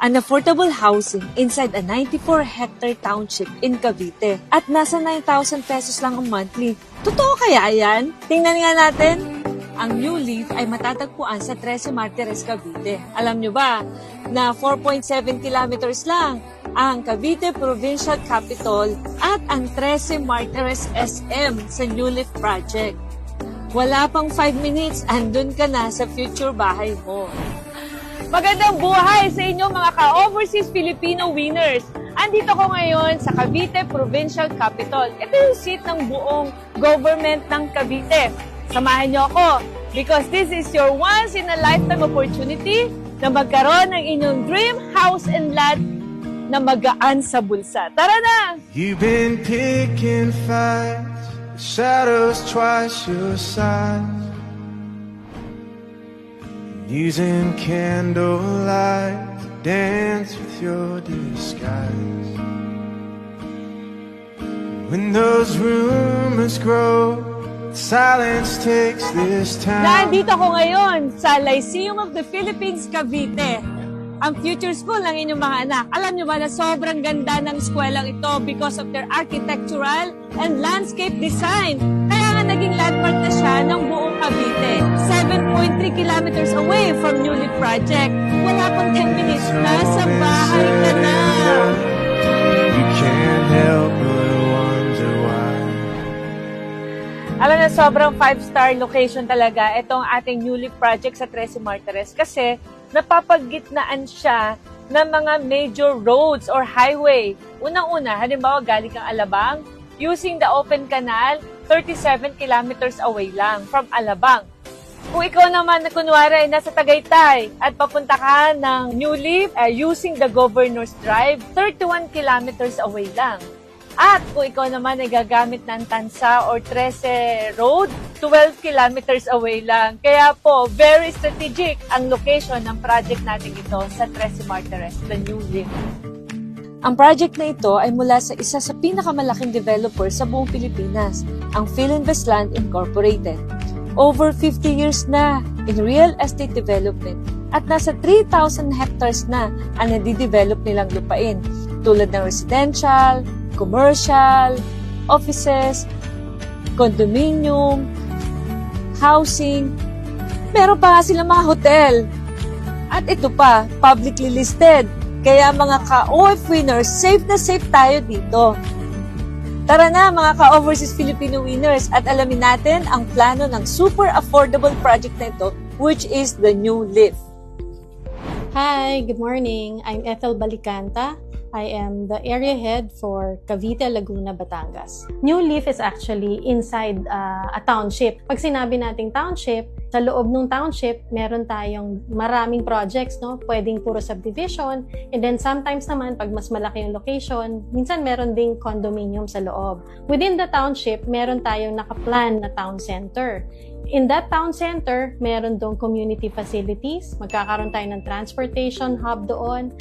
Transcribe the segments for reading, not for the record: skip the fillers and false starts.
an affordable housing inside a 94-hectare township in Cavite at nasa 9,000 pesos lang ang monthly. Totoo kaya yan? Tingnan nga natin. Ang New Leaf ay matatagpuan sa 13 Martires, Cavite. Alam nyo ba na 4.7 kilometers lang ang Cavite Provincial Capital at ang 13 Martires SM sa New Leaf Project. Wala pang 5 minutes, andun ka na sa future bahay mo. Magandang buhay sa inyo mga ka-overseas Filipino winners! Andito ko ngayon sa Cavite Provincial Capital. Ito yung seat ng buong government ng Cavite. Samahan niyo ako because this is your once-in-a-lifetime opportunity na magkaroon ng inyong dream house and lot na magaan sa bulsa. Tara na! You've been picking fights, the shadows twice your size. Using candlelight to dance with your disguise. When those rumors grow, silence takes this time. Nandito ko ngayon sa Lyceum of the Philippines, Cavite. Ang future school ng inyong mga anak. Alam nyo ba na sobrang ganda ng eskwelalang ito because of their architectural and landscape design. Kaya nga naging landmark na siya ng buong Cavite. 7.3 kilometers away from New Leaf Project. Wala pang 10 minutes, nasa bahay ka na. You can't help but wonder why. Alam na sobrang 5-star location talaga itong ating New Leaf Project sa 13 Martires kasi napapagitnaan siya ng mga major roads or highway. Unang-una, halimbawa galing kang Alabang, using the open canal, 37 kilometers away lang from Alabang. Kung ikaw naman na kunwari ay nasa Tagaytay at papunta ka ng New Leaf using the Governor's Drive, 31 kilometers away lang. At kung ikaw naman ay gagamit ng Tansa or 13 Road, 12 kilometers away lang. Kaya po, very strategic ang location ng project natin ito sa 13 Martires, the New Leaf. Ang project na ito ay mula sa isa sa pinakamalaking developer sa buong Pilipinas, ang Philinvestland Incorporated. Over 50 years na in real estate development at nasa 3,000 hectares na ang nadidevelop nilang lupain tulad ng residential, commercial, offices, condominium, housing. Meron pa nga silang mga hotel. At ito pa, publicly listed. Kaya mga ka-OF winners, safe na safe tayo dito. Tara na mga ka-overseas Filipino winners at alamin natin ang plano ng super affordable project na ito, which is the New Leaf. Hi, good morning. I'm Ethel Balicanta. I am the area head for Cavite, Laguna, Batangas. New Leaf is actually inside a township. Pag sinabi nating township, sa loob ng township, meron tayong maraming projects, no? Pwedeng puro subdivision. And then sometimes naman, pag mas malaki yung location, minsan meron ding condominium sa loob. Within the township, meron tayong nakaplan na town center. In that town center, meron doon community facilities. Magkakaroon tayo ng transportation hub doon.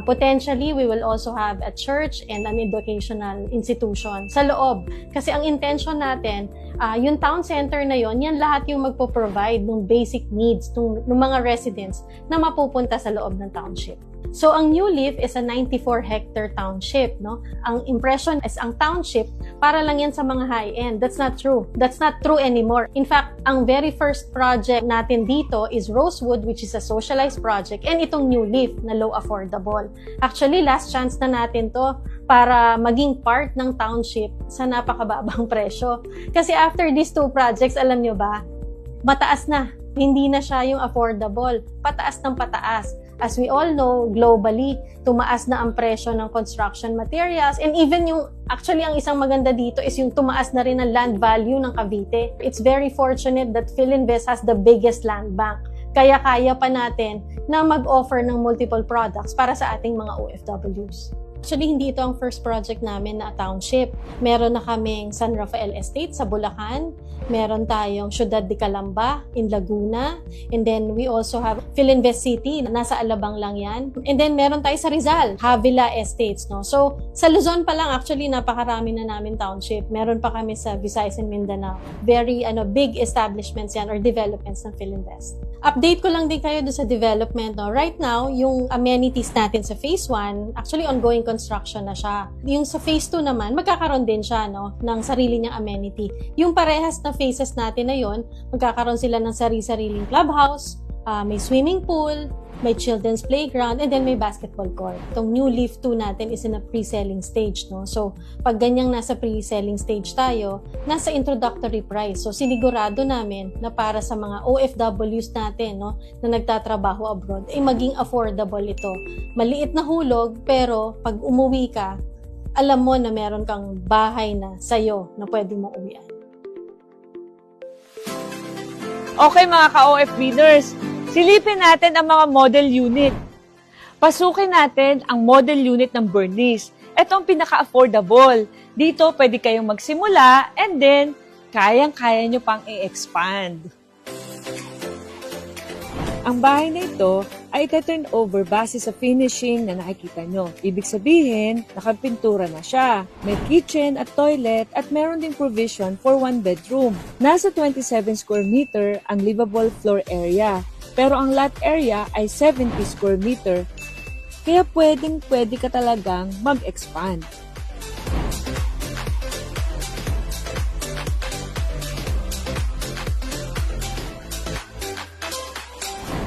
Potentially, we will also have a church and an educational institution sa loob. Kasi ang intention natin, yung town center na yon, yan lahat yung magpo-provide ng basic needs ng mga residents na mapupunta sa loob ng township. So, ang New Leaf is a 94-hectare township, no? Ang impression is ang township, para lang yan sa mga high-end. That's not true. That's not true anymore. In fact, ang very first project natin dito is Rosewood, which is a socialized project, and itong New Leaf na low affordable. Actually, last chance na natin to para maging part ng township sa napakababang presyo. Kasi after these two projects, alam nyo ba, mataas na. Hindi na siya yung affordable. Pataas ng pataas. As we all know, globally, tumaas na ang presyo ng construction materials and even yung, actually ang isang maganda dito is yung tumaas na rin ang land value ng Cavite. It's very fortunate that Philinvest has the biggest land bank. Kaya kaya pa natin na mag-offer ng multiple products para sa ating mga OFWs. Actually, hindi ito ang first project namin na township. Meron na kaming San Rafael Estate sa Bulacan. Meron tayong Ciudad de Calamba in Laguna. And then we also have Philinvest City, nasa Alabang lang yan. And then meron tayo sa Rizal, Havila Estates. No? So sa Luzon pa lang, actually napakarami na namin township. Meron pa kami sa Visayas and Mindanao. Very big establishments yan or developments ng Philinvest. Update ko lang din kayo doon sa development. No? Right now, yung amenities natin sa Phase 1, actually ongoing construction na siya. Yung sa Phase 2 naman, magkakaroon din siya ng sarili niyang amenity. Yung parehas na phases natin na yon, magkakaroon sila ng sarili-sariling clubhouse, may swimming pool, may children's playground, and then may basketball court. Itong New Leaf 2 natin is in a pre-selling stage. No? So, pag ganyang nasa pre-selling stage tayo, nasa introductory price. So, sinigurado namin na para sa mga OFWs natin na nagtatrabaho abroad, ay maging affordable ito. Maliit na hulog, pero pag umuwi ka, alam mo na meron kang bahay na sa'yo na pwede mong uwian. Okay mga ka-OFBers, silipin natin ang mga model unit. Pasukin natin ang model unit ng Bernice. Ito ang pinaka-affordable. Dito pwede kayong magsimula and then kayang-kaya nyo pang i-expand. Ang bahay na ito ay ita-turn over base sa finishing na nakikita nyo. Ibig sabihin, nakapintura na siya. May kitchen at toilet at meron ding provision for 1 bedroom. Nasa 27 square meter ang livable floor area. Pero ang lot area ay 70 square meter. Kaya pwede ka talagang mag-expand.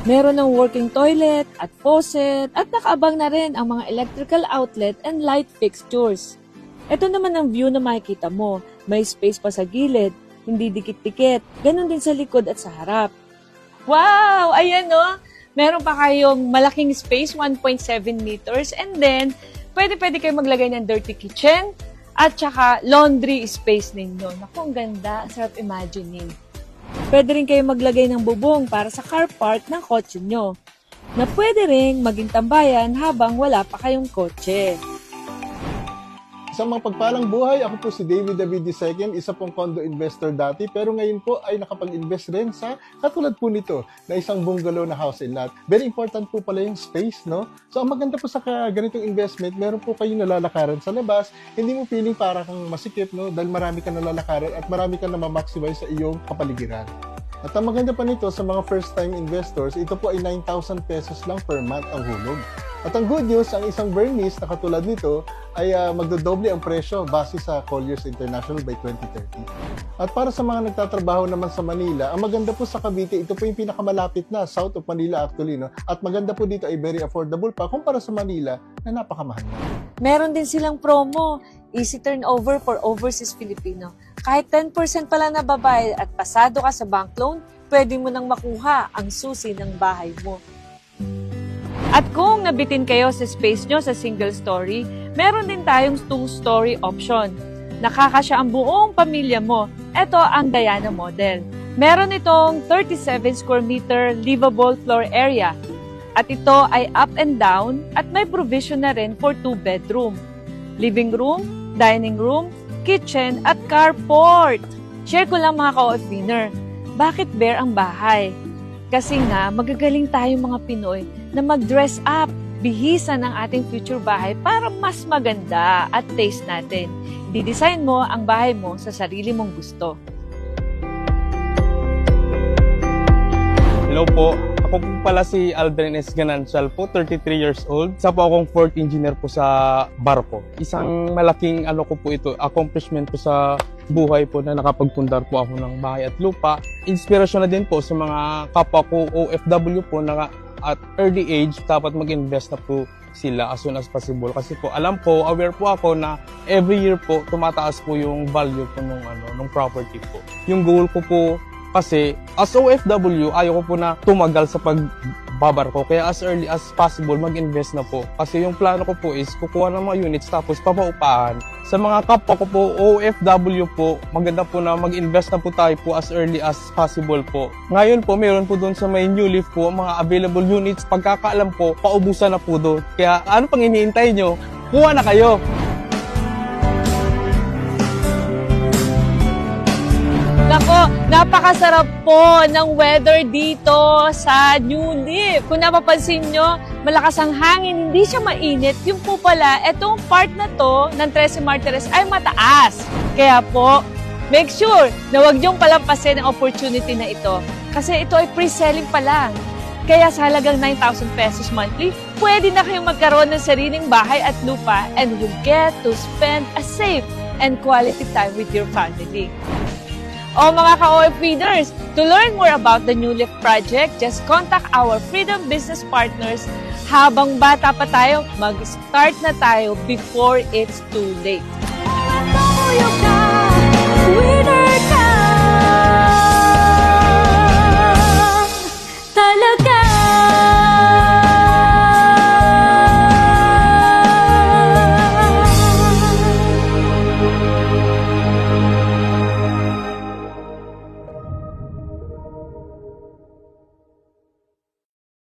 Meron ng working toilet at faucet at nakaabang na rin ang mga electrical outlet and light fixtures. Ito naman ang view na makikita mo. May space pa sa gilid, hindi dikit-dikit. Ganon din sa likod at sa harap. Wow! Ayan no! Meron pa kayong malaking space, 1.7 meters. And then, pwede kayo maglagay ng dirty kitchen at saka laundry space ninyo. Naku, ang ganda. Sarap imagining. Pwede rin kayo maglagay ng bubong para sa car park ng kotse nyo, na pwede rin maging tambayan habang wala pa kayong kotse. Sa mga pagpalang buhay, ako po si David David II, isa pong condo investor dati, pero ngayon po ay nakapag-invest rin sa katulad po nito, na isang bungalow na house and lot. Very important po pala yung space, no? So, ang maganda po sa ganitong investment, meron po kayong nalalakaran sa labas, hindi mo feeling para kang masikip, no? Dahil marami kang nalalakaran at marami kang na-maximize sa iyong kapaligiran. At ang maganda pa nito sa mga first-time investors, ito po ay 9,000 pesos lang per month ang hulog. At ang good news, ang isang Bernice na katulad nito ay magdodoble ang presyo base sa Colliers International by 2030. At para sa mga nagtatrabaho naman sa Manila, ang maganda po sa Cavite, ito po yung pinakamalapit na, south of Manila actually, no? At maganda po dito ay very affordable pa kumpara sa Manila na napakamahal na. Meron din silang promo, easy turnover for overseas Filipino. Kahit 10% pala na babayad at pasado ka sa bank loan, pwede mo nang makuha ang susi ng bahay mo. At kung nabitin kayo sa space nyo sa single story, meron din tayong 2-story option. Nakakasya ang buong pamilya mo. Ito ang Diana model. Meron itong 37 square meter livable floor area. At ito ay up and down at may provision na rin for 2 bedroom. Living room, dining room, kitchen at carport. Share ko lang mga ka-OFBiner, bakit bare ang bahay? Kasi nga, magagaling tayong mga Pinoy na mag-dress up, bihisan ang ating future bahay para mas maganda at taste natin. Didesign mo ang bahay mo sa sarili mong gusto. Hello po, ako po pala si Aldrin S. Ganancial po, 33 years old. Isa po akong fourth engineer po sa Barpo. Isang malaking accomplishment po sa buhay po na nakapagpundar po ako ng bahay at lupa. Inspirasyon na din po sa mga kapwa ko OFW po na at early age dapat mag-invest na po sila as soon as possible. Kasi po alam ko, aware po ako na every year po tumataas po yung value po nung property po. Yung goal ko po kasi as OFW, ayaw ko po na tumagal sa pagbabarko. Kaya as early as possible, mag-invest na po. Kasi yung plano ko po is kukuha ng mga units tapos papaupahan. Sa mga kapwa ko po, OFW po, maganda po na mag-invest na po tayo po as early as possible po. Ngayon po, mayroon po doon sa may New Leaf po, mga available units. Pagkakaalam po, paubusan na po doon. Kaya ano pang iniintay nyo? Kuha na kayo! Nako, napakasarap po ng weather dito sa New Leaf. Kung napapansin nyo, malakas ang hangin, hindi siya mainit. Yung po pala, etong part na to ng 13 Martires ay mataas. Kaya po, make sure na huwag niyong palampasin ang opportunity na ito. Kasi ito ay pre-selling pa lang. Kaya sa halagang 9,000 pesos monthly, pwede na kayong magkaroon ng sariling bahay at lupa and you get to spend a safe and quality time with your family. O mga ka-OF feeders, to learn more about the New Leaf project, just contact our Freedom Business Partners. Habang bata pa tayo, mag-start na tayo before it's too late. We